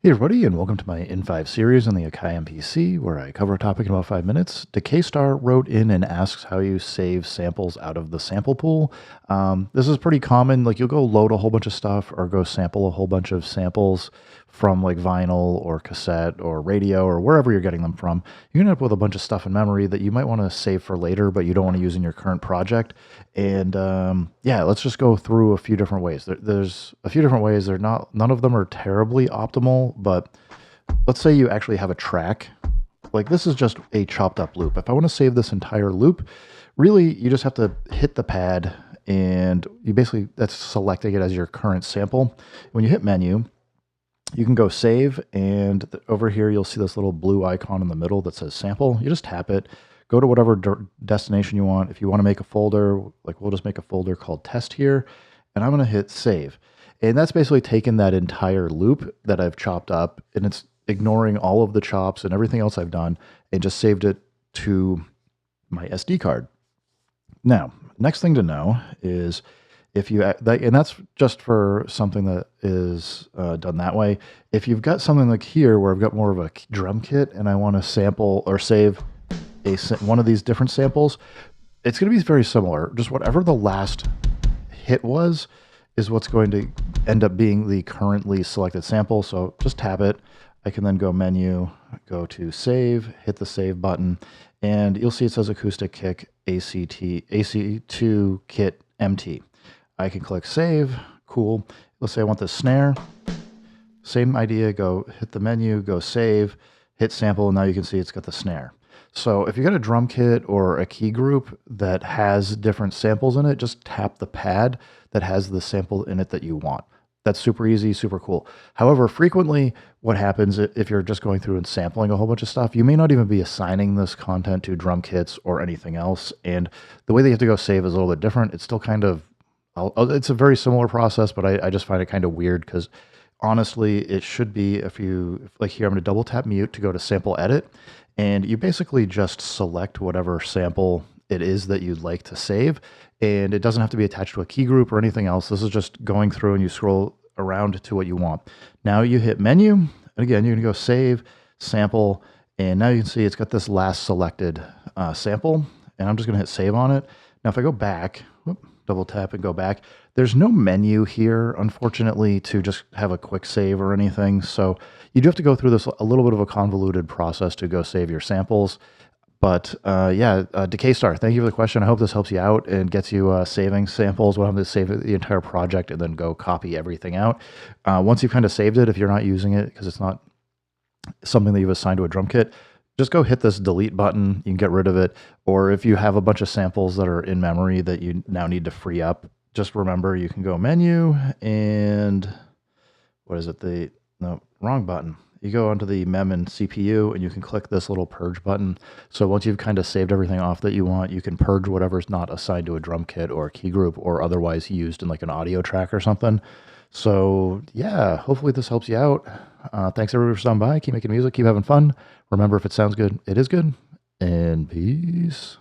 Hey everybody, and welcome to my N5 series on the Akai MPC, where I cover a topic in about 5 minutes. Decaystar wrote in and asks how you save samples out of the sample pool. This is pretty common. Like you'll go load a whole bunch of stuff or go sample a whole bunch of samples from like vinyl or cassette or radio or wherever you're getting them from. You end up with a bunch of stuff in memory that you might want to save for later, but you don't want to use in your current project. And yeah, let's just go through a few different ways. There's a few different ways. None of them are terribly optimal, but let's say you actually have a track. Like this is just a chopped up loop. If I want to save this entire loop, really you just have to hit the pad and you basically, that's selecting it as your current sample. When you hit menu, you can go save, and over here you'll see this little blue icon in the middle that says sample. You just tap it, go to whatever destination you want. If you want to make a folder, like we'll just make a folder called test here, and I'm going to hit save. And that's basically taken that entire loop that I've chopped up, and it's ignoring all of the chops and everything else I've done, and just saved it to my SD card. Now, next thing to know is if you, and that's just for something that is done that way. If you've got something like here where I've got more of a drum kit and I want to sample or save one of these different samples, it's going to be very similar. Just whatever the last hit was is what's going to end up being the currently selected sample. So just tap it. I can then go menu, go to save, hit the save button, and you'll see it says acoustic kick AC2 kit MT. I can click save. Cool. Let's say I want the snare. Same idea. Go hit the menu, go save, hit sample, and now you can see it's got the snare. So if you got a drum kit or a key group that has different samples in it, just tap the pad that has the sample in it that you want. That's super easy, super cool. However, frequently what happens if you're just going through and sampling a whole bunch of stuff, you may not even be assigning this content to drum kits or anything else. And the way that you have to go save is a little bit different. It's still kind of, it's a very similar process, but I just find it kind of weird because honestly, it should be like here, I'm going to double tap mute to go to sample edit. And you basically just select whatever sample it is that you'd like to save. And it doesn't have to be attached to a key group or anything else. This is just going through and you scroll around to what you want. Now you hit menu, and again, you're gonna go save, sample, and now you can see it's got this last selected sample, and I'm just gonna hit save on it. Now if I go back, double tap and go back, there's no menu here, unfortunately, to just have a quick save or anything. So you do have to go through this a little bit of a convoluted process to go save your samples. But yeah, Decaystar, thank you for the question. I hope this helps you out and gets you saving samples. We'll have to save the entire project and then go copy everything out. Once you've kind of saved it, if you're not using it because it's not something that you've assigned to a drum kit, just go hit this delete button. You can get rid of it. Or if you have a bunch of samples that are in memory that you now need to free up, just remember you can go menu and what is it? No, wrong button. You go onto the mem and CPU and you can click this little purge button. So once you've kind of saved everything off that you want, you can purge whatever's not assigned to a drum kit or a key group or otherwise used in like an audio track or something. So yeah, hopefully this helps you out. Thanks everybody for stopping by. Keep making music, keep having fun. Remember, if it sounds good, it is good. And peace.